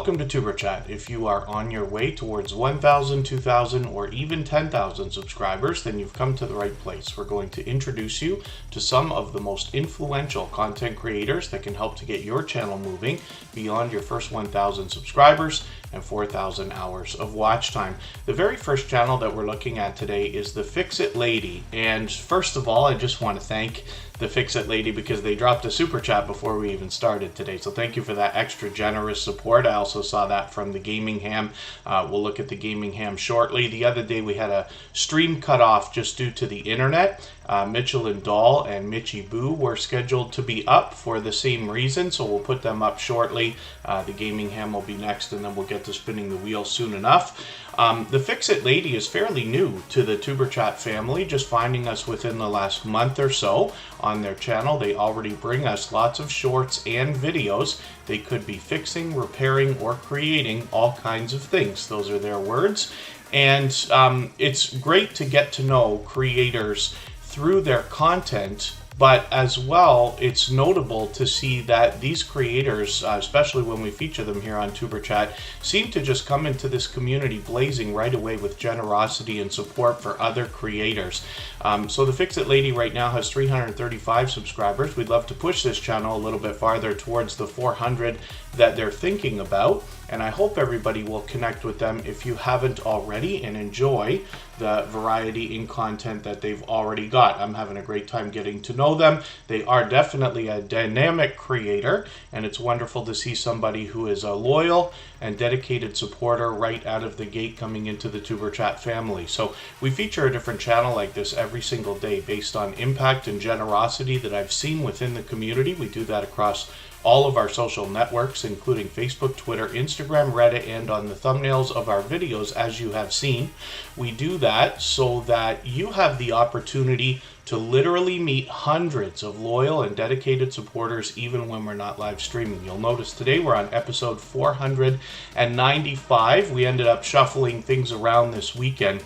Welcome to Tuber Chat. If you are on your way towards 1,000, 2,000, or even 10,000 subscribers, then you've come to the right place. We're going to introduce you to some of the most influential content creators that can help to get your channel moving beyond your first 1,000 subscribers and 4,000 hours of watch time. The very first channel that we're looking at today is the Fix-It Lady. And first of all, I just want to thank the Fix-It Lady because they dropped a super chat before we even started today. So thank you for that extra generous support. I also saw that from the Gaming Ham. We'll look at the Gaming Ham shortly. The other day we had a stream cut off just due to the internet. Mitchell and Doll and Mitchy Boo were scheduled to be up for the same reason, so we'll put them up shortly. The Gaming Ham will be next, and then we'll get to spinning the wheel soon enough. The Fix-It Lady is fairly new to the Tuber Chat family, just finding us within the last month or so on their channel. They already bring us lots of shorts and videos. They could be fixing, repairing, or creating all kinds of things. Those are their words. And it's great to get to know creators through their content, but as well, it's notable to see that these creators, especially when we feature them here on Tuber Chat, seem to just come into this community blazing right away with generosity and support for other creators. So the Fix-It Lady right now has 335 subscribers. We'd love to push this channel a little bit farther towards the 400 that they're thinking about, and I hope everybody will connect with them if you haven't already and enjoy the variety in content that they've already got. I'm having a great time getting to know them. They are definitely a dynamic creator, and it's wonderful to see somebody who is a loyal and dedicated supporter right out of the gate coming into the Tuber Chat family. So we feature a different channel like this every single day based on impact and generosity that I've seen within the community. We do that across all of our social networks, including Facebook, Twitter, Instagram, Reddit, and on the thumbnails of our videos, as you have seen. We do that so that you have the opportunity to literally meet hundreds of loyal and dedicated supporters even when we're not live streaming. You'll notice today we're on episode 495. We ended up shuffling things around this weekend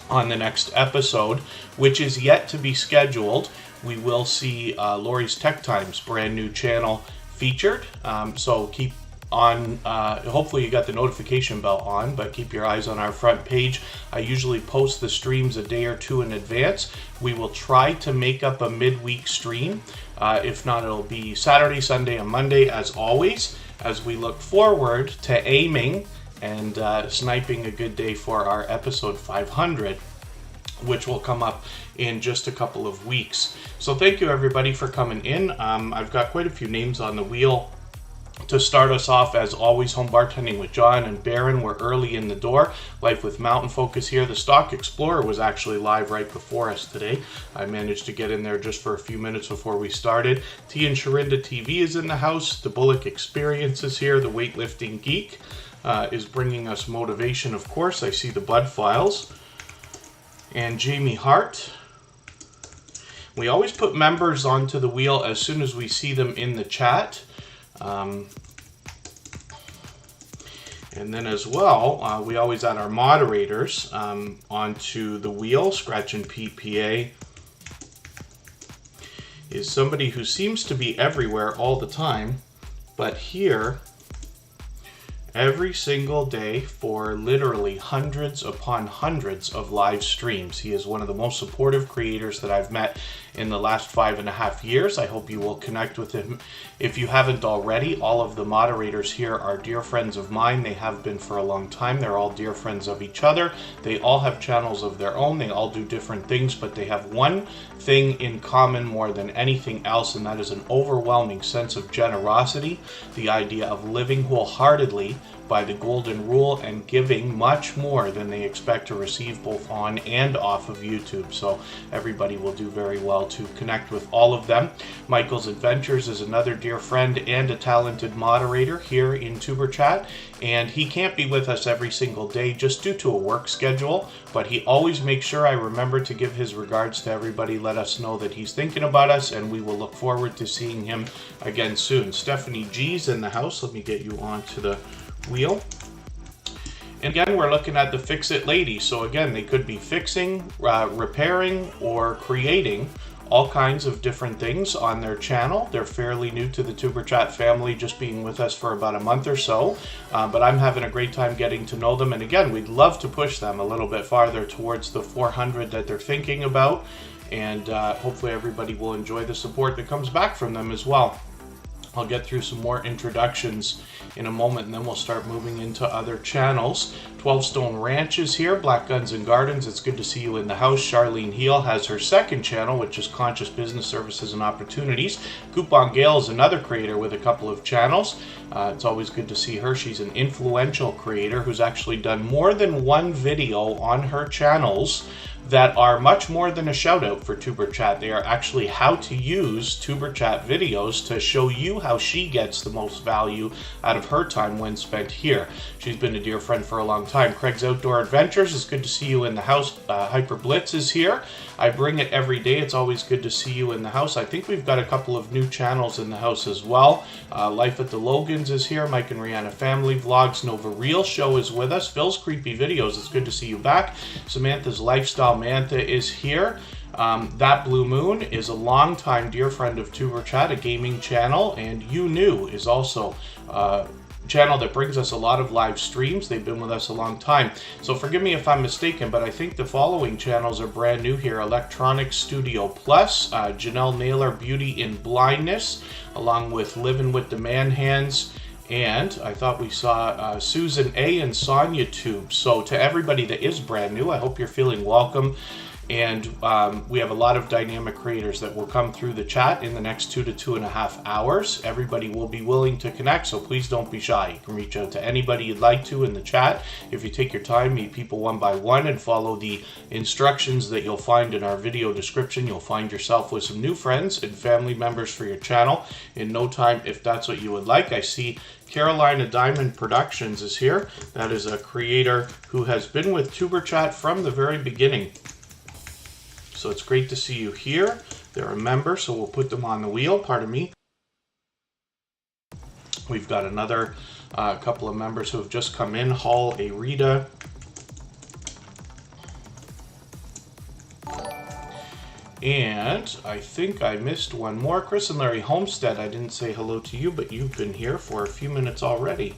on the next episode, which is yet to be scheduled. We will see Lori's Tech Times brand new channel featured, so keep on, hopefully you got the notification bell on, but keep your eyes on our front page. I usually post the streams a day or two in advance. We will try to make up a midweek stream. If not, it'll be Saturday, Sunday, and Monday as always, as we look forward to aiming and sniping a good day for our episode 500, which will come up in just a couple of weeks. So thank you everybody for coming in. I've got quite a few names on the wheel. To start us off, as always, Home Bartending with John and Baron were early in the door. Life with Mountain Focus here. The Stock Explorer was actually live right before us today. I managed to get in there just for a few minutes before we started. T and Sharinda TV is in the house. The Bullock Experience is here. The Weightlifting Geek is bringing us motivation, of course. I see the Bud Files. And Jamie Hart. We always put members onto the wheel as soon as we see them in the chat. And then as well, we always add our moderators onto the wheel. Scratch and PPA is somebody who seems to be everywhere all the time, but here every single day for literally hundreds upon hundreds of live streams. He is one of the most supportive creators that I've met in the last 5.5 years. I hope you will connect with him if you haven't already. All of the moderators here are dear friends of mine. They have been for a long time. They're all dear friends of each other. They all have channels of their own. They all do different things, but they have one thing in common more than anything else, and that is an overwhelming sense of generosity, the idea of living wholeheartedly by the golden rule and giving much more than they expect to receive both on and off of YouTube. So everybody will do very well to connect with all of them. Michael's Adventures is another dear friend and a talented moderator here in Tuber Chat, and he can't be with us every single day just due to a work schedule, but he always makes sure I remember to give his regards to everybody, let us know that he's thinking about us, and we will look forward to seeing him again soon. Stephanie G's in the house. Let me get you onto the wheel. And again, we're looking at the Fix-It Lady. So again, they could be fixing, repairing, or creating all kinds of different things on their channel. They're fairly new to the Superchat family, just being with us for about a month or so, but I'm having a great time getting to know them. And again, we'd love to push them a little bit farther towards the 400 that they're thinking about, and hopefully everybody will enjoy the support that comes back from them as well. I'll get through some more introductions in a moment, and then we'll start moving into other channels. 12 Stone Ranch is here. Black Guns and Gardens, it's good to see you in the house. Charlene Heel has her second channel, which is Conscious Business Services and Opportunities. Coupon Gale is another creator with a couple of channels. It's always good to see her. She's an influential creator who's actually done more than one video on her channels that are much more than a shout out for TuberChat. They are actually how to use TuberChat videos to show you how she gets the most value out of her time when spent here. She's been a dear friend for a long time. Craig's Outdoor Adventures, it's good to see you in the house. Hyper Blitz is here. I bring it every day. It's always good to see you in the house. I think we've got a couple of new channels in the house as well. Life at the Logans is here. Mike and Rihanna Family Vlogs. Nova Real Show is with us. Phil's Creepy Videos, it's good to see you back. Samantha's Lifestyle Mantha is here. That Blue Moon is a longtime dear friend of TuberChat, a gaming channel, and You Knew is also channel that brings us a lot of live streams. They've been with us a long time. So forgive me if I'm mistaken, but I think the following channels are brand new here. Electronic Studio Plus, Janelle Naylor Beauty in Blindness, along with Living with the Man Hands, and I thought we saw Susan A and Sonia Tube. So to everybody that is brand new, I hope you're feeling welcome. And we have a lot of dynamic creators that will come through the chat in the next 2 to 2.5 hours. Everybody will be willing to connect, so please don't be shy. You can reach out to anybody you'd like to in the chat. If you take your time, meet people one by one, and follow the instructions that you'll find in our video description, you'll find yourself with some new friends and family members for your channel in no time, if that's what you would like. I see Carolina Diamond Productions is here. That is a creator who has been with TuberChat from the very beginning. So it's great to see you here. They're a member, so we'll put them on the wheel. Pardon me. We've got another couple of members who have just come in. Hall A. Rita. And I think I missed one more. Chris and Larry Homestead, I didn't say hello to you, but you've been here for a few minutes already.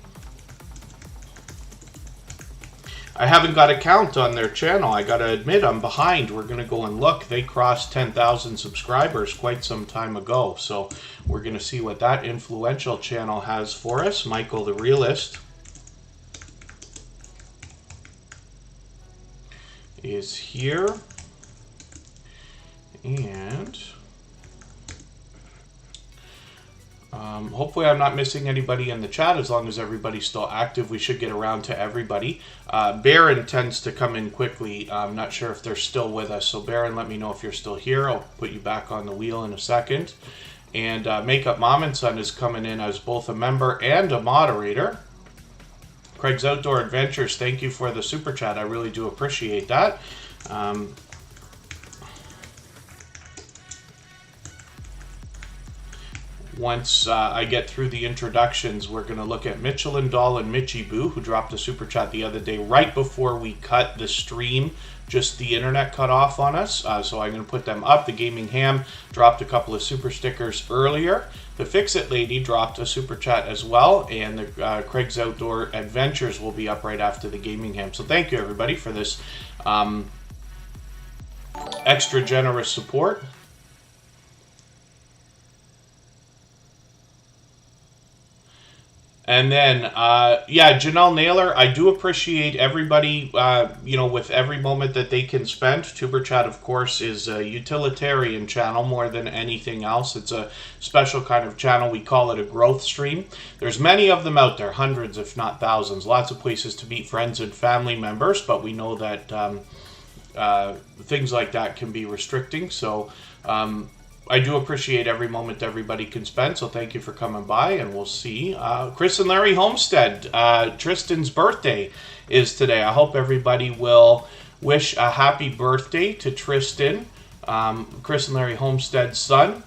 I haven't got a count on their channel. I gotta admit, I'm behind. We're gonna go and look. They crossed 10,000 subscribers quite some time ago. So we're gonna see what that influential channel has for us. Michael the Realist is here. And hopefully I'm not missing anybody in the chat. As long as everybody's still active, we should get around to everybody. Baron tends to come in quickly. I'm not sure if they're still with us. So Baron, let me know if you're still here. I'll put you back on the wheel in a second. And Makeup Mom and Son is coming in as both a member and a moderator. Craig's Outdoor Adventures, thank you for the super chat. I really do appreciate that. Once I get through the introductions, we're going to look at Mitchell and Doll and Mitchie Boo, who dropped a super chat the other day right before we cut the stream. Just the internet cut off on us, so I'm going to put them up. The Gaming Ham dropped a couple of super stickers earlier. The Fix-It Lady dropped a super chat as well, and the Craig's Outdoor Adventures will be up right after the Gaming Ham. So thank you, everybody, for this extra generous support. And then, yeah, Janelle Naylor, I do appreciate everybody, you know, with every moment that they can spend. TuberChat, of course, is a utilitarian channel more than anything else. It's a special kind of channel. We call it a growth stream. There's many of them out there, hundreds, if not thousands. Lots of places to meet friends and family members, but we know that things like that can be restricting. So, I do appreciate every moment everybody can spend, so thank you for coming by, and we'll see. Chris and Larry Homestead, Tristan's birthday is today. I hope everybody will wish a happy birthday to Tristan, Chris and Larry Homestead's son,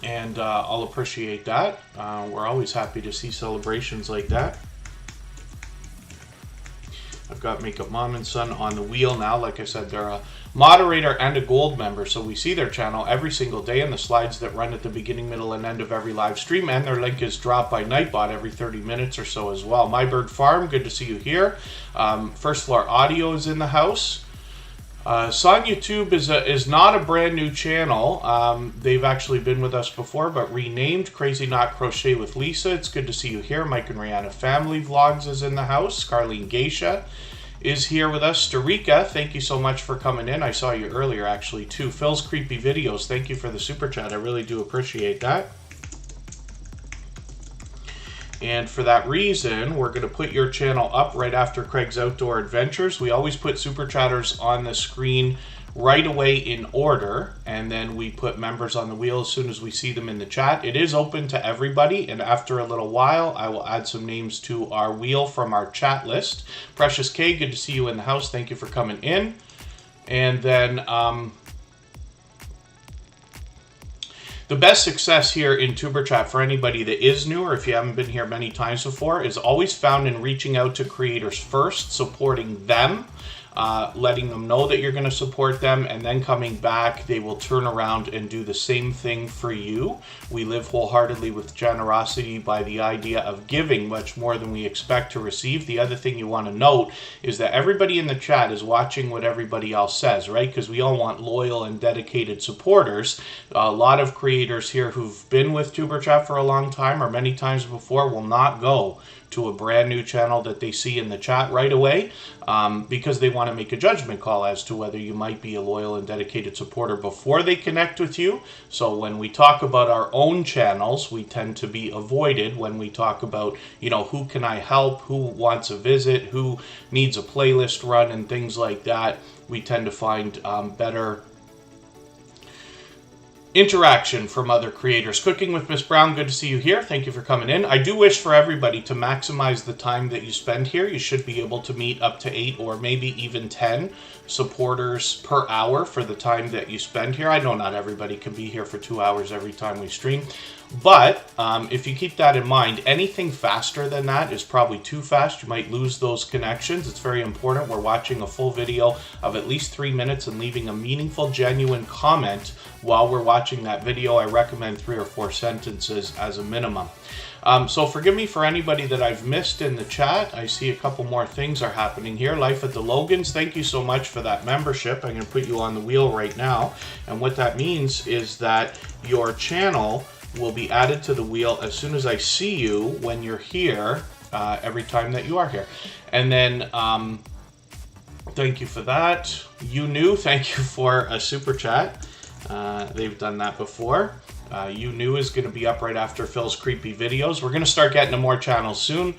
and I'll appreciate that. We're always happy to see celebrations like that. I've got Makeup Mom and Son on the wheel now. Like I said, they're a moderator and a gold member, so we see their channel every single day in the slides that run at the beginning, middle, and end of every live stream, and their link is dropped by Nightbot every 30 minutes or so as well. My Bird Farm, good to see you here. First Floor Audio is in the house. Son YouTube is not a brand new channel. They've actually been with us before, but renamed. Crazy Knot Crochet with Lisa. It's good to see you here. Mike and Rihanna Family Vlogs is in the house. Carlene Geisha is here with us. Starika, thank you so much for coming in. I saw you earlier actually too. Phil's Creepy Videos, thank you for the super chat. I really do appreciate that. And for that reason, we're going to put your channel up right after Craig's Outdoor Adventures. We always put Super Chatters on the screen right away in order, and then we put members on the wheel as soon as we see them in the chat. It is open to everybody, and after a little while, I will add some names to our wheel from our chat list. Precious K, good to see you in the house. Thank you for coming in. And then the best success here in Superchat for anybody that is new, or if you haven't been here many times before, is always found in reaching out to creators first, supporting them, letting them know that you're going to support them, and then coming back, they will turn around and do the same thing for you. We live wholeheartedly with generosity by the idea of giving much more than we expect to receive. The other thing you want to note is that everybody in the chat is watching what everybody else says, right? Because we all want loyal and dedicated supporters. A lot of creators here who've been with TuberChat for a long time or many times before will not go to a brand new channel that they see in the chat right away because they want to make a judgment call as to whether you might be a loyal and dedicated supporter before they connect with you. So when we talk about our own channels, we tend to be avoided when we talk about, you know, who can I help, who wants a visit, who needs a playlist run and things like that. We tend to find better interaction from other creators. Cooking with Miss Brown, good to see you here. Thank you for coming in. I do wish for everybody to maximize the time that you spend here. You should be able to meet up to 8 or maybe even 10 supporters per hour for the time that you spend here. I know not everybody can be here for 2 hours every time we stream, but if you keep that in mind, anything faster than that is probably too fast. You might lose those connections. It's very important. We're watching a full video of at least 3 minutes and leaving a meaningful, genuine comment while we're watching that video. I recommend 3 or 4 sentences as a minimum. So forgive me for anybody that I've missed in the chat. I see a couple more things are happening here. Life at the Logans, thank you so much for that membership. I'm going to put you on the wheel right now. And what that means is that your channel will be added to the wheel as soon as I see you when you're here, every time that you are here. And then thank you for that. You knew, thank you for a super chat. They've done that before. You Knew is going to be up right after Phil's Creepy Videos. We're going to start getting to more channels soon.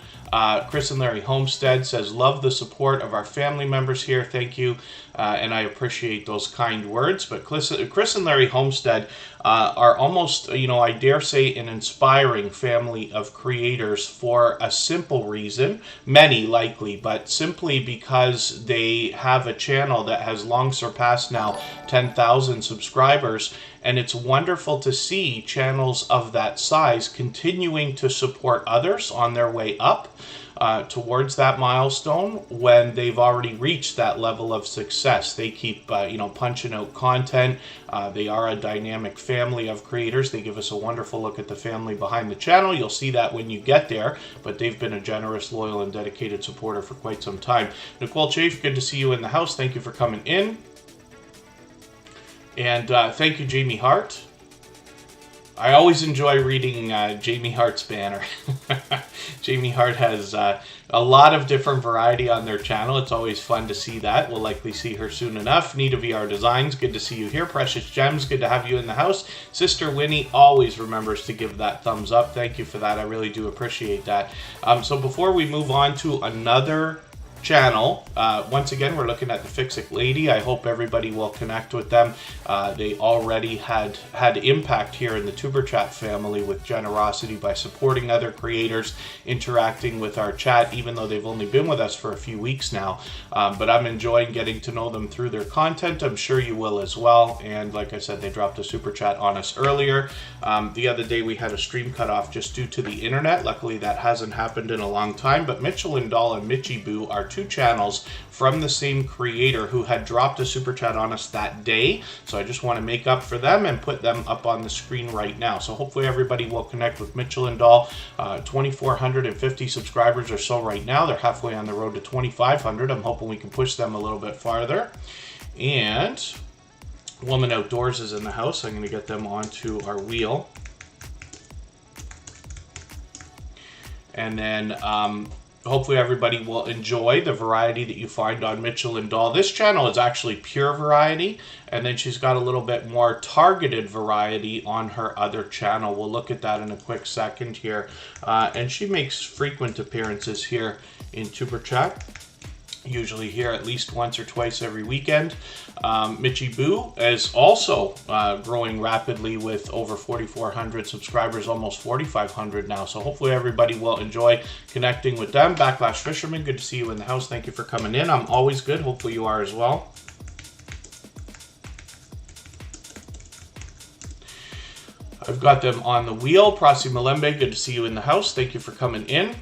Chris and Larry Homestead says, love the support of our family members here. Thank you. And I appreciate those kind words. But Chris and Larry Homestead are almost, you know, I dare say, an inspiring family of creators for a simple reason. Many likely, but simply because they have a channel that has long surpassed now 10,000 subscribers. And it's wonderful to see channels of that size continuing to support others on their way up towards that milestone when they've already reached that level of success. They keep, you know, punching out content. They are a dynamic family of creators. They give us a wonderful look at the family behind the channel. You'll see that when you get there, but they've been a generous, loyal, and dedicated supporter for quite some time. Nicole Chafe, good to see you in the house. Thank you for coming in. And thank you, Jamie Hart. I always enjoy reading Jamie Hart's banner. Jamie Hart has a lot of different variety on their channel. It's always fun to see that. We'll likely see her soon enough. Nita VR Designs, good to see you here. Precious Gems, good to have you in the house. Sister Winnie always remembers to give that thumbs up. Thank you for that. I really do appreciate that. So before we move on to another channel, once again, we're looking at the Fix-It Lady. I hope everybody will connect with them. They already had impact here in the TuberChat family with generosity by supporting other creators, interacting with our chat, even though they've only been with us for a few weeks now. But I'm enjoying getting to know them through their content. I'm sure you will as well. And like I said, they dropped a super chat on us earlier. The other day we had a stream cut off just due to the internet. Luckily that hasn't happened in a long time, but Mitchell and Doll and Mitchie Boo are two 2 channels from the same creator who had dropped a super chat on us that day. So I just want to make up for them and put them up on the screen right now. So hopefully everybody will connect with Mitchell and Doll. 2,450 subscribers or so right now. They're halfway on the road to 2,500. I'm hoping we can push them a little bit farther. And Woman Outdoors is in the house. I'm going to get them onto our wheel. And then hopefully everybody will enjoy the variety that you find on Mitchell and Doll. This channel is actually pure variety, and then she's got a little bit more targeted variety on her other channel. We'll look at that in a quick second here. And she makes frequent appearances here in Superchat. Usually here at least once or twice every weekend. Mitchy Boo is also growing rapidly with over 4,400 subscribers, almost 4,500 now. So hopefully everybody will enjoy connecting with them. Backlash Fisherman, good to see you in the house. Thank you for coming in. I'm always good. Hopefully you are as well. I've got them on the wheel. Prasi Malembe, good to see you in the house. Thank you for coming in.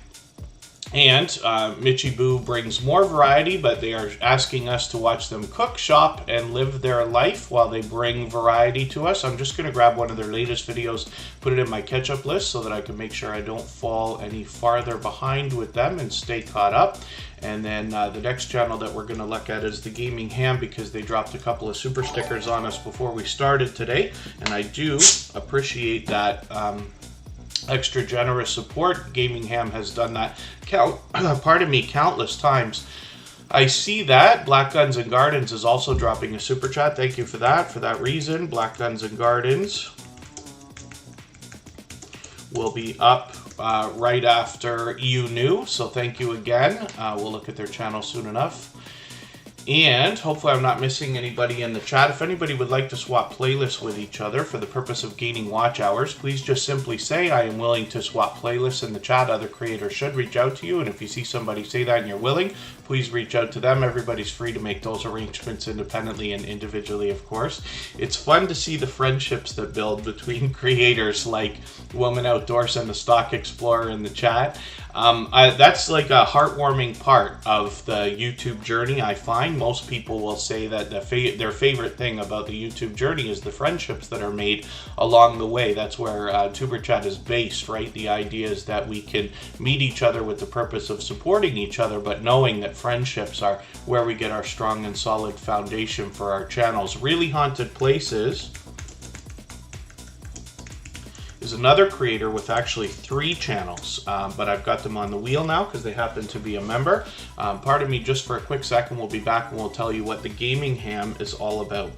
And Mitchy Boo brings more variety, but they are asking us to watch them cook, shop, and live their life while they bring variety to us. I'm just going to grab one of their latest videos, put it in my catch-up list so that I can make sure I don't fall any farther behind with them and stay caught up. And then the next channel that we're going to look at is the Gaming Ham, because they dropped a couple of super stickers on us before we started today. And I do appreciate that extra generous support. Gaming Ham has done that countless times. I see that Black Guns and Gardens is also dropping a super chat. Thank you for that. For that reason, Black Guns and Gardens will be up right after EU New. So thank you again. We'll look at their channel soon enough. And hopefully I'm not missing anybody in the chat. If anybody would like to swap playlists with each other for the purpose of gaining watch hours, please just simply say, I am willing to swap playlists in the chat. Other creators should reach out to you. And if you see somebody say that and you're willing, please reach out to them. Everybody's free to make those arrangements independently and individually, of course. It's fun to see the friendships that build between creators like Woman Outdoors and the Stock Explorer in the chat. That's like a heartwarming part of the YouTube journey, I find. Most people will say that their favorite thing about the YouTube journey is the friendships that are made along the way. That's where Superchat is based, right? The idea is that we can meet each other with the purpose of supporting each other, but knowing that friendships are where we get our strong and solid foundation for our channels. Really Haunted Places is another creator with actually 3 channels, but I've got them on the wheel now because they happen to be a member. Pardon me just for a quick second. We'll be back and we'll tell you what the Gaming Ham is all about.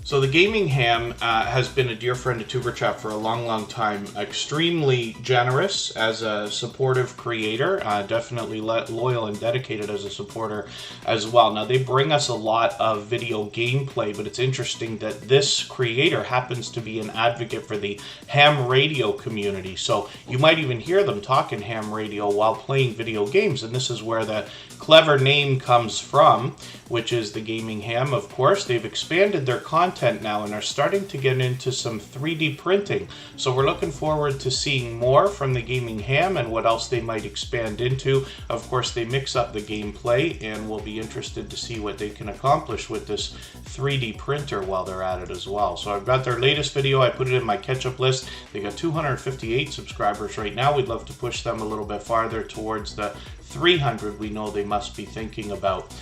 So the Gaming Ham has been a dear friend of Superchat for a long time. Extremely generous as a supportive creator. Definitely loyal and dedicated as a supporter as well. Now they bring us a lot of video gameplay, but it's interesting that this creator happens to be an advocate for the ham radio community. So you might even hear them talking ham radio while playing video games, and this is where the clever name comes from, which is the Gaming Ham, of course. They've expanded their content now and are starting to get into some 3D printing. So we're looking forward to seeing more from the Gaming Ham and what else they might expand into. Of course, they mix up the gameplay, and we'll be interested to see what they can accomplish with this 3D printer while they're at it as well. So I've got their latest video. I put it in my catch-up list. They got 258 subscribers right now. We'd love to push them a little bit farther towards the 300 we know they must be thinking about.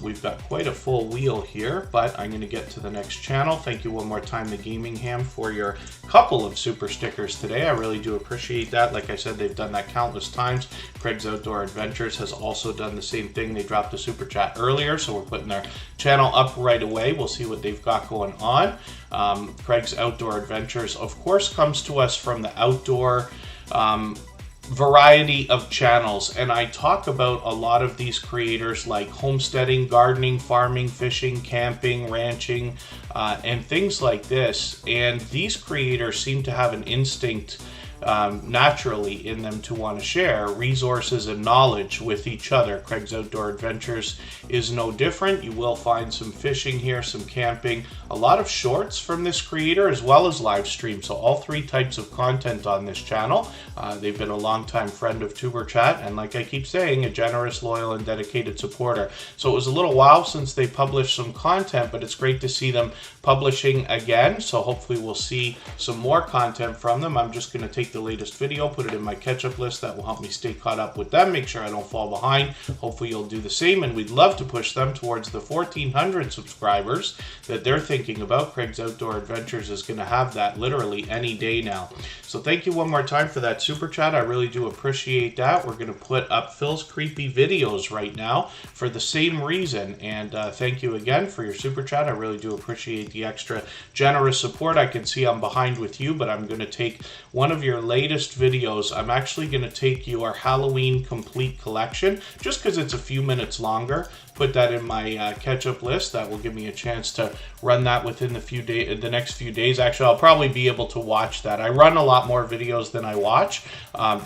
We've got quite a full wheel here, but I'm going to get to the next channel. Thank you one more time, the Gaming Ham, for your couple of super stickers today. I really do appreciate that. Like I said, they've done that countless times. Craig's Outdoor Adventures has also done the same thing. They dropped a super chat earlier, so we're putting their channel up right away. We'll see what they've got going on. Craig's Outdoor Adventures, of course, comes to us from the outdoor variety of channels, and I talk about a lot of these creators like homesteading, gardening, farming, fishing, camping, ranching, and things like this. And these creators seem to have an instinct naturally in them to want to share resources and knowledge with each other. Craig's Outdoor Adventures is no different. You will find some fishing here, some camping, a lot of shorts from this creator, as well as live stream. So all three types of content on this channel. They've been a longtime friend of Tuber Chat, and like I keep saying, a generous, loyal, and dedicated supporter. So it was a little while since they published some content, but it's great to see them publishing again. So hopefully we'll see some more content from them. I'm just going to take the latest video, put it in my catch-up list. That will help me stay caught up with them, make sure I don't fall behind. Hopefully you'll do the same, and we'd love to push them towards the 1,400 subscribers that they're thinking about. Craig's Outdoor Adventures is going to have that literally any day now. So thank you one more time for that super chat. I really do appreciate that. We're going to put up Phil's creepy videos right now for the same reason, and thank you again for your super chat. I really do appreciate the extra generous support. I can see I'm behind with you, but I'm going to take one of your latest videos. I'm actually going to take your Halloween complete collection, just because it's a few minutes longer. Put that in my catch-up list. That will give me a chance to run that within the next few days. Actually, I'll probably be able to watch that. I run a lot more videos than I watch,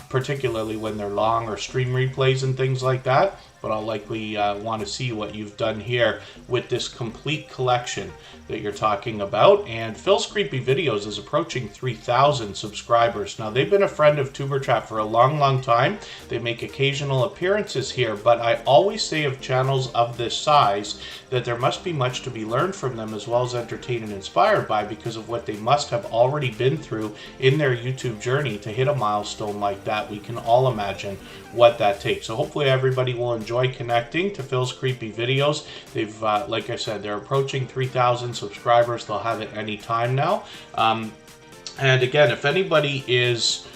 particularly when they're long or stream replays and things like that. But I'll likely want to see what you've done here with this complete collection that you're talking about. And Phil's Creepy Videos is approaching 3,000 subscribers. Now, they've been a friend of Tuber Chat for a long, long time. They make occasional appearances here, but I always say of channels of this size that there must be much to be learned from them, as well as entertained and inspired by, because of what they must have already been through in their YouTube journey to hit a milestone like that. We can all imagine what that takes. So hopefully everybody will enjoy connecting to Phil's Creepy Videos. They've, like I said, they're approaching 3,000 subscribers. They'll have it any time now. And again, if anybody is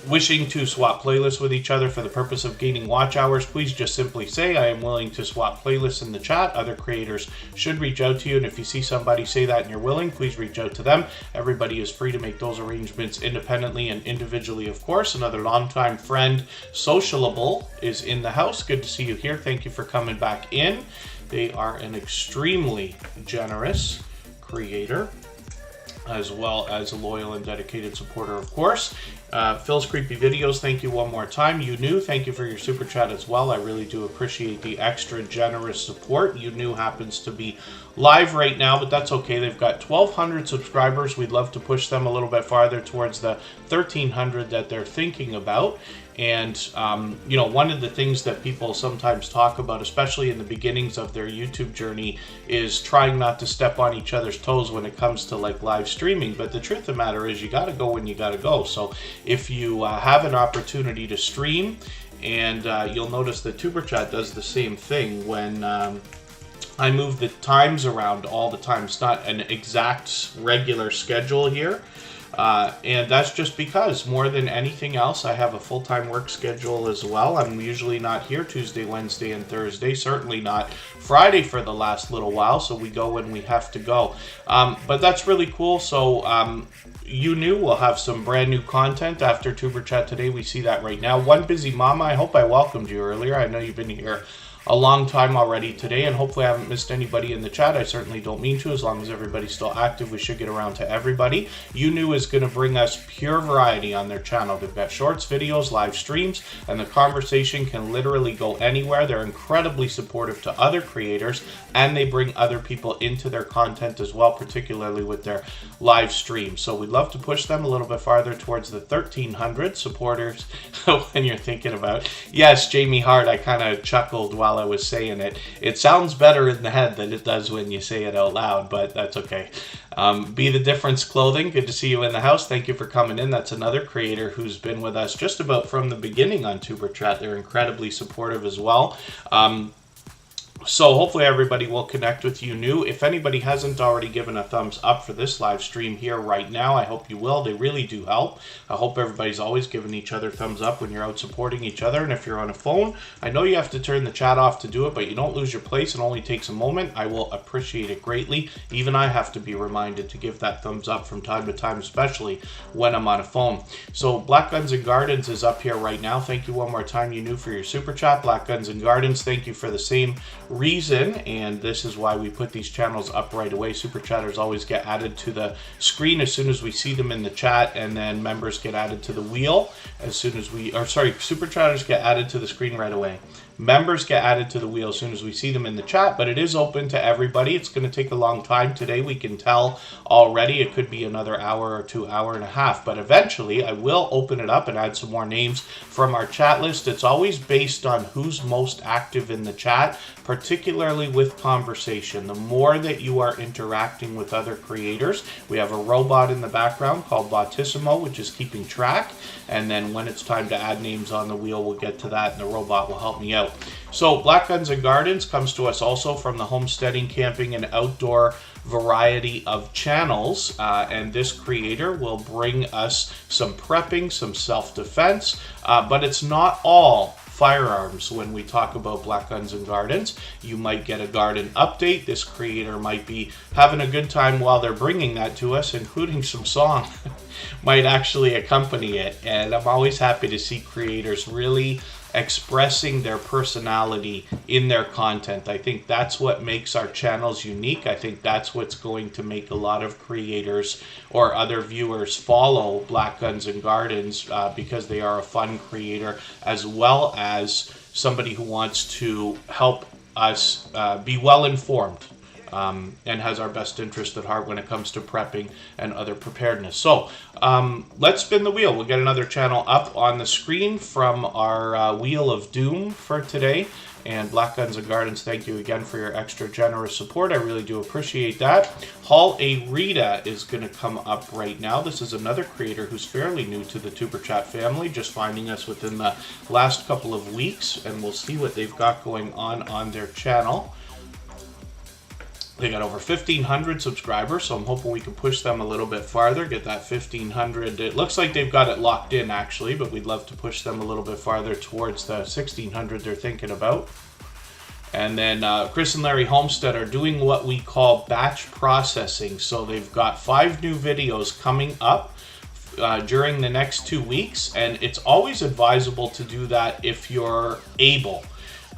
wishing to swap playlists with each other for the purpose of gaining watch hours, please just simply say, I am willing to swap playlists in the chat. Other creators should reach out to you, and if you see somebody say that and you're willing, please reach out to them. Everybody is free to make those arrangements independently and individually, of course. Another longtime friend, Socialable, is in the house. Good to see you here. Thank you for coming back in. They are an extremely generous creator, as well as a loyal and dedicated supporter, of course. Phil's Creepy Videos, thank you one more time. You Knew, thank you for your super chat as well. I really do appreciate the extra generous support. You Knew happens to be live right now, but that's okay. They've got 1,200 subscribers. We'd love to push them a little bit farther towards the 1,300 that they're thinking about. And, you know, one of the things that people sometimes talk about, especially in the beginnings of their YouTube journey, is trying not to step on each other's toes when it comes to like live streaming. But the truth of the matter is, you got to go when you got to go. So if you have an opportunity to stream, and you'll notice that Tuber Chat does the same thing when I move the times around all the time. It's not an exact regular schedule here. And that's just because, more than anything else, I have a full-time work schedule as well. I'm usually not here Tuesday, Wednesday, and Thursday. Certainly not Friday for the last little while, so we go when we have to go. But that's really cool. So You Knew we'll have some brand new content after Tuber Chat today. We see that right now. One Busy Mama, I hope I welcomed you earlier. I know you've been here a long time already today, and hopefully I haven't missed anybody in the chat. I certainly don't mean to. As long as everybody's still active, we should get around to everybody. You Knew is going to bring us pure variety on their channel. They've got shorts, videos, live streams, and the conversation can literally go anywhere. They're incredibly supportive to other creators, and they bring other people into their content as well, particularly with their live streams. So we'd love to push them a little bit farther towards the 1,300 supporters when you're thinking about. Yes, Jamie Hart, I kind of chuckled while I was saying it. It sounds better in the head than it does when you say it out loud, but that's okay. Be the Difference Clothing, good to see you in the house. Thank you for coming in. That's another creator who's been with us just about from the beginning on Tuber Chat. They're incredibly supportive as well. So hopefully everybody will connect with You Knew. If anybody hasn't already given a thumbs up for this live stream here right now, I hope you will. They really do help. I hope everybody's always giving each other thumbs up when you're out supporting each other. And if you're on a phone, I know you have to turn the chat off to do it, but you don't lose your place. It only takes a moment. I will appreciate it greatly. Even I have to be reminded to give that thumbs up from time to time, especially when I'm on a phone. So Black Guns and Gardens is up here right now. Thank you one more time, You Knew, for your super chat. Black Guns and Gardens, thank you for the same reason, and this is why we put these channels up right away. Superchatters always get added to the screen as soon as we see them in the chat, and then members get added to the wheel as soon as Superchatters get added to the screen right away. Members get added to the wheel as soon as we see them in the chat, but it is open to everybody. It's going to take a long time today. We can tell already. It could be another hour or 2 hours and a half, but eventually I will open it up and add some more names from our chat list. It's always based on who's most active in the chat, particularly with conversation. The more that you are interacting with other creators, we have a robot in the background called Botissimo, which is keeping track, and then when it's time to add names on the wheel, we'll get to that and the robot will help me out. So Black Guns and Gardens comes to us also from the homesteading, camping, and outdoor variety of channels, and this creator will bring us some prepping, some self-defense, but it's not all firearms when we talk about Black Guns and Gardens. You might get a garden update. This creator might be having a good time while they're bringing that to us, including some song might actually accompany it, and I'm always happy to see creators really expressing their personality in their content. I think that's what makes our channels unique. I think that's what's going to make a lot of creators or other viewers follow Black Guns and Gardens, because they are a fun creator as well as somebody who wants to help us be well informed. And has our best interest at heart when it comes to prepping and other preparedness. So let's spin the wheel. We'll get another channel up on the screen from our Wheel of Doom for today. And Black Guns and Gardens, thank you again for your extra generous support. I really do appreciate that. Hall A. Rita is going to come up right now. This is another creator who's fairly new to the Tuber Chat family, just finding us within the last couple of weeks. And we'll see what they've got going on their channel. They got over 1,500 subscribers, so I'm hoping we can push them a little bit farther, get that 1,500. It looks like they've got it locked in, actually, but we'd love to push them a little bit farther towards the 1,600 they're thinking about. And then Chris and Larry Homestead are doing what we call batch processing. So they've got 5 new videos coming up during the next 2 weeks, and it's always advisable to do that if you're able.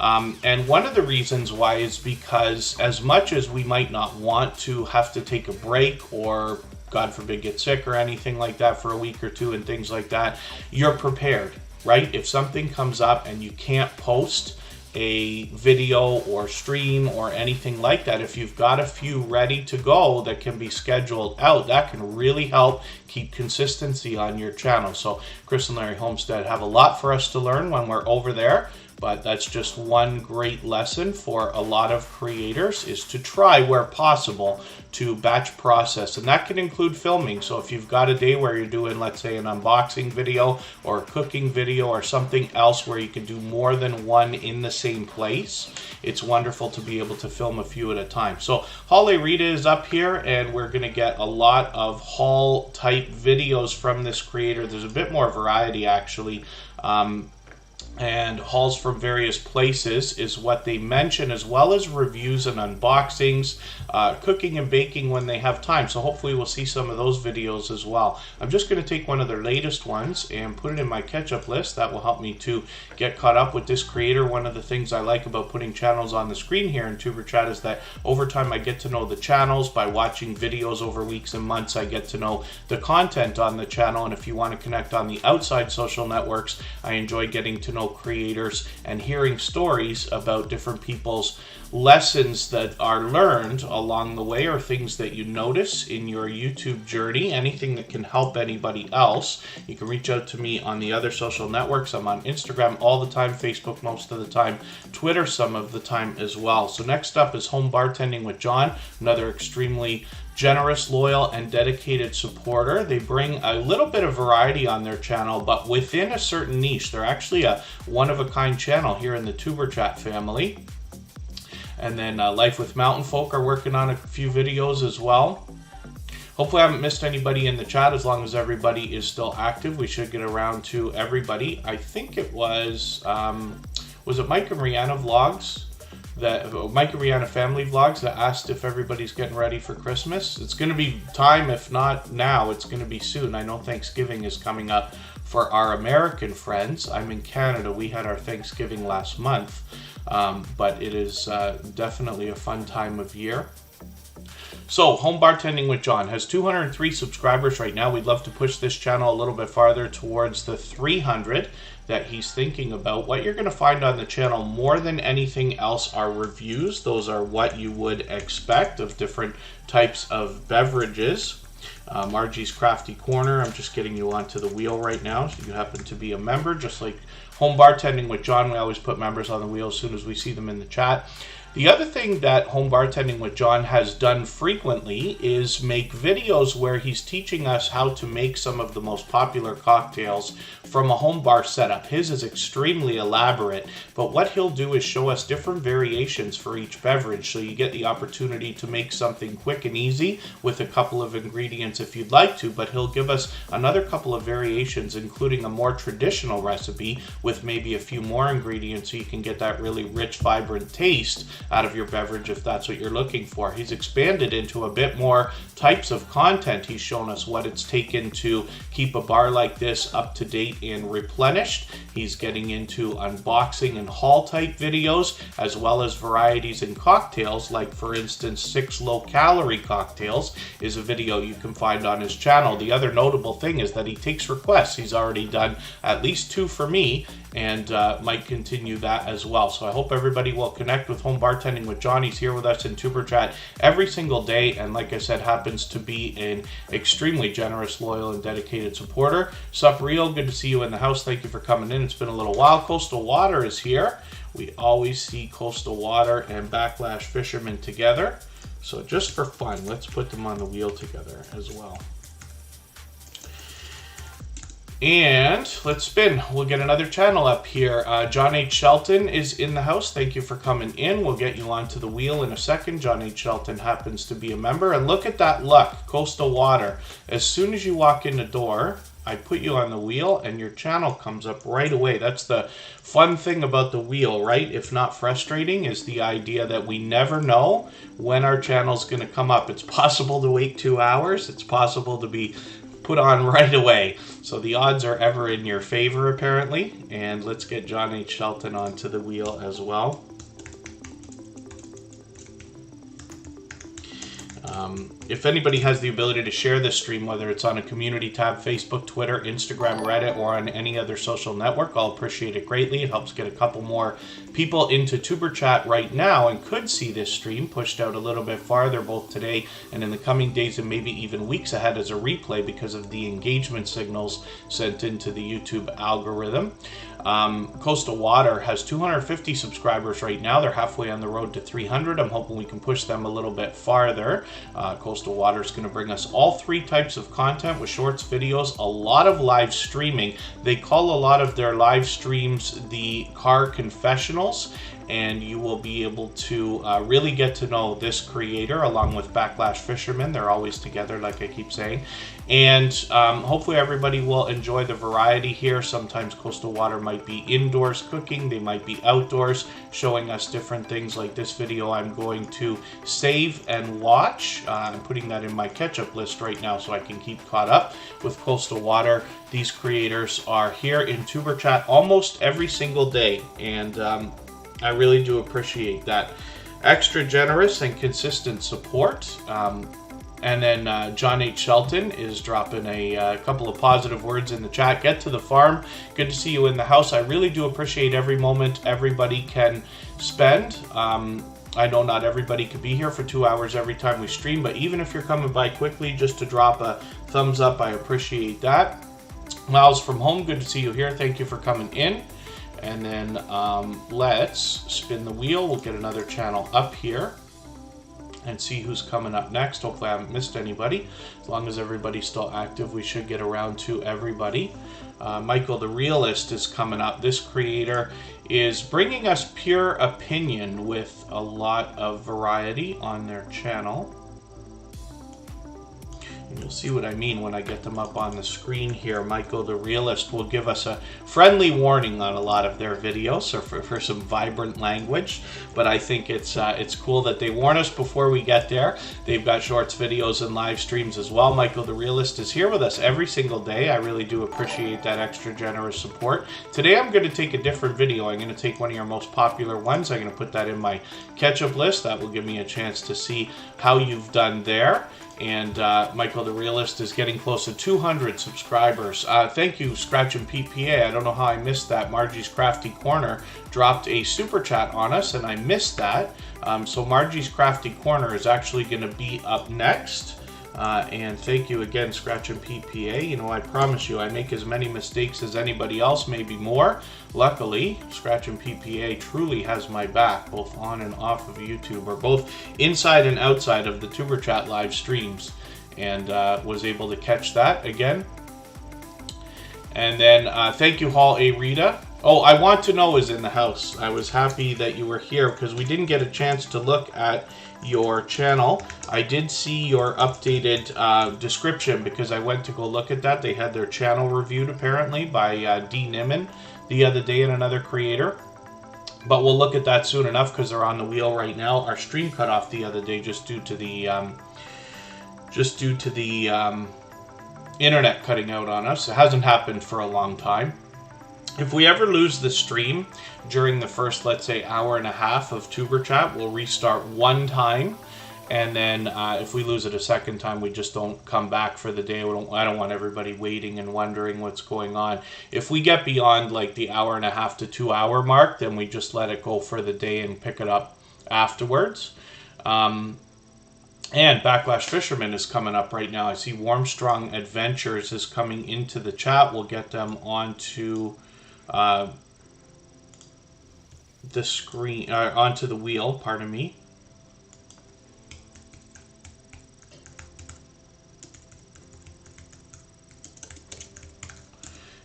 And one of the reasons why is because as much as we might not want to have to take a break or, God forbid, get sick or anything like that for a week or two and things like that, you're prepared, right? If something comes up and you can't post a video or stream or anything like that, if you've got a few ready to go that can be scheduled out, that can really help keep consistency on your channel. So Chris and Larry Homestead have a lot for us to learn when we're over there. But that's just one great lesson for a lot of creators, is to try where possible to batch process. And that can include filming. So if you've got a day where you're doing, let's say, an unboxing video or a cooking video or something else where you can do more than one in the same place, it's wonderful to be able to film a few at a time. So Holly Rita is up here, and we're going to get a lot of haul type videos from this creator. There's a bit more variety, actually. And hauls from various places is what they mention, as well as reviews and unboxings, cooking and baking when they have time. So hopefully we'll see some of those videos as well. I'm just going to take one of their latest ones and put it in my catch-up list. That will help me to get caught up with this creator. One of the things I like about putting channels on the screen here in Tuber Chat is that over time I get to know the channels. By watching videos over weeks and months, I get to know the content on the channel. And if you want to connect on the outside social networks, I enjoy getting to know creators and hearing stories about different people's lessons that are learned along the way, or things that you notice in your YouTube journey, anything that can help anybody else. You can reach out to me on the other social networks. I'm on Instagram all the time, Facebook most of the time, Twitter some of the time as well. So next up is Home Bartending with John, another extremely generous, loyal, and dedicated supporter. They bring a little bit of variety on their channel, but within a certain niche. They're actually a one-of-a-kind channel here in the Tuber Chat family. And then Life with Mountain Folk are working on a few videos as well. Hopefully I haven't missed anybody in the chat. As long as everybody is still active, we should get around to everybody. I think it was it Mike and Rihanna Vlogs? Mike and Rihanna Family Vlogs that asked if everybody's getting ready for Christmas. It's going to be time, if not now, it's going to be soon. I know Thanksgiving is coming up for our American friends. I'm in Canada. We had our Thanksgiving last month, but it is definitely a fun time of year. So, Home Bartending with John has 203 subscribers right now. We'd love to push this channel a little bit farther towards the 300 that he's thinking about. What you're going to find on the channel more than anything else are reviews. Those are what you would expect of different types of beverages. Margie's Crafty Corner, I'm just getting you onto the wheel right now. So you happen to be a member, just like Home Bartending with John. We always put members on the wheel as soon as we see them in the chat. The other thing that Home Bartending with John has done frequently is make videos where he's teaching us how to make some of the most popular cocktails from a home bar setup. His is extremely elaborate, but what he'll do is show us different variations for each beverage, so you get the opportunity to make something quick and easy with a couple of ingredients if you'd like to, but he'll give us another couple of variations, including a more traditional recipe with maybe a few more ingredients so you can get that really rich, vibrant taste out of your beverage if that's what you're looking for. He's expanded into a bit more types of content. He's shown us what it's taken to keep a bar like this up to date and replenished. He's getting into unboxing and haul type videos, as well as varieties in cocktails, like for instance 6 low-calorie cocktails is a video you can find on his channel. The other notable thing is that he takes requests. He's already done at least 2 for me, and might continue that as well. So I hope everybody will connect with Home Bartending with John. He's here with us in Tuber Chat every single day, and like I said, happens to be an extremely generous, loyal, and dedicated supporter. Sup, Real? Good to see you in the house. Thank you for coming in. It's been a little while. Coastal Water is here. We always see Coastal Water and Backlash Fisherman together. So just for fun, let's put them on the wheel together as well. And let's spin. We'll get another channel up here. John H. Shelton is in the house. Thank you for coming in. We'll get you onto the wheel in a second. John H. Shelton happens to be a member. And look at that luck, Coastal Water. As soon as you walk in the door, I put you on the wheel and your channel comes up right away. That's the fun thing about the wheel, right? If not frustrating, is the idea that we never know when our channel's going to come up. It's possible to wait 2 hours. It's possible to be put on right away. So the odds are ever in your favor, apparently. And let's get John H. Shelton onto the wheel as well. If anybody has the ability to share this stream, whether it's on a community tab, Facebook, Twitter, Instagram, Reddit, or on any other social network, I'll appreciate it greatly. It helps get a couple more people into Tuber Chat right now and could see this stream pushed out a little bit farther, both today and in the coming days and maybe even weeks ahead as a replay because of the engagement signals sent into the YouTube algorithm. Coastal Water has 250 subscribers right now. They're halfway on the road to 300. I'm hoping we can push them a little bit farther. Coastal Water is going to bring us all 3 types of content with shorts, videos, a lot of live streaming. They call a lot of their live streams the car confessionals, and you will be able to really get to know this creator along with Backlash Fisherman. They're always together, like I keep saying. And hopefully everybody will enjoy the variety here. Sometimes Coastal Water might be indoors cooking. They might be outdoors showing us different things. Like this video I'm going to save and watch. I'm putting that in my catch-up list right now so I can keep caught up with Coastal Water. These creators are here in Tuber Chat almost every single day. And I really do appreciate that extra generous and consistent support. And then John H. Shelton is dropping a couple of positive words in the chat. Get to the farm. Good to see you in the house. I really do appreciate every moment everybody can spend. I know not everybody could be here for 2 hours every time we stream, but even if you're coming by quickly just to drop a thumbs up, I appreciate that. Miles from home, good to see you here. Thank you for coming in. And then let's spin the wheel. We'll get another channel up here and see who's coming up next. Hopefully I haven't missed anybody. As long as everybody's still active, we should get around to everybody. Michael the Realist is coming up. This creator is bringing us pure opinion with a lot of variety on their channel. You'll see what I mean when I get them up on the screen here. Michael the Realist will give us a friendly warning on a lot of their videos, or for some vibrant language. But I think it's cool that they warn us before we get there. They've got shorts, videos, and live streams as well. Michael the Realist is here with us every single day. I really do appreciate that extra generous support. Today I'm going to take a different video. I'm going to take one of your most popular ones. I'm going to put that in my catch-up list. That will give me a chance to see how you've done there. And Michael the Realist is getting close to 200 subscribers. Thank you, Scratch and PPA. I don't know how I missed that. Margie's Crafty Corner dropped a super chat on us, and I missed that. So Margie's Crafty Corner is actually going to be up next. And thank you again, Scratch and PPA. You know, I promise you, I make as many mistakes as anybody else, maybe more. Luckily, Scratch and PPA truly has my back, both on and off of YouTube, or both inside and outside of the Tuber Chat live streams, and was able to catch that again. And then thank you, Hall A. Rita. Oh, I Want to Know is in the house. I was happy that you were here because we didn't get a chance to look at your channel. I did see your updated description because I went to go look at that. They had their channel reviewed apparently by D. Niman the other day, and another creator. But we'll look at that soon enough because they're on the wheel right now. Our stream cut off the other day just due to the internet cutting out on us. It hasn't happened for a long time. If we ever lose the stream during the first, let's say, hour and a half of Tuber Chat, we'll restart one time. And then if we lose it a second time, we just don't come back for the day. I don't want everybody waiting and wondering what's going on. If we get beyond like the hour and a half to 2 hour mark, then we just let it go for the day and pick it up afterwards. And Backlash Fisherman is coming up right now. I see Warmstrong Adventures is coming into the chat. We'll get them onto the screen, onto the wheel, pardon me.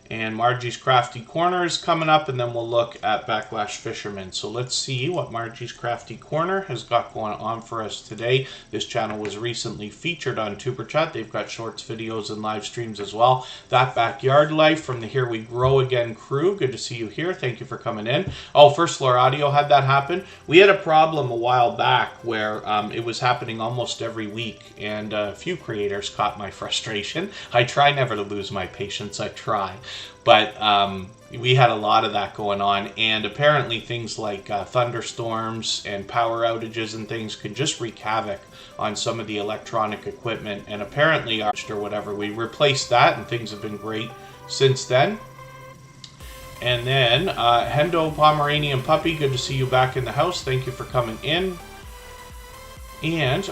And Margie's Crafty Corner is coming up, and then we'll look at Backlash Fisherman. So let's see what Margie's Crafty Corner has got going on for us today. This channel was recently featured on Tuber Chat. They've got shorts, videos, and live streams as well. That Backyard Life from the Here We Grow Again crew. Good to see you here. Thank you for coming in. Oh, First Floor Audio had that happen. We had a problem a while back where it was happening almost every week, and a few creators caught my frustration. I try never to lose my patience. I try. But we had a lot of that going on, and apparently things like thunderstorms and power outages and things could just wreak havoc on some of the electronic equipment. And apparently, or whatever, we replaced that, and things have been great since then. And then Hendo Pomeranian Puppy, good to see you back in the house. Thank you for coming in. And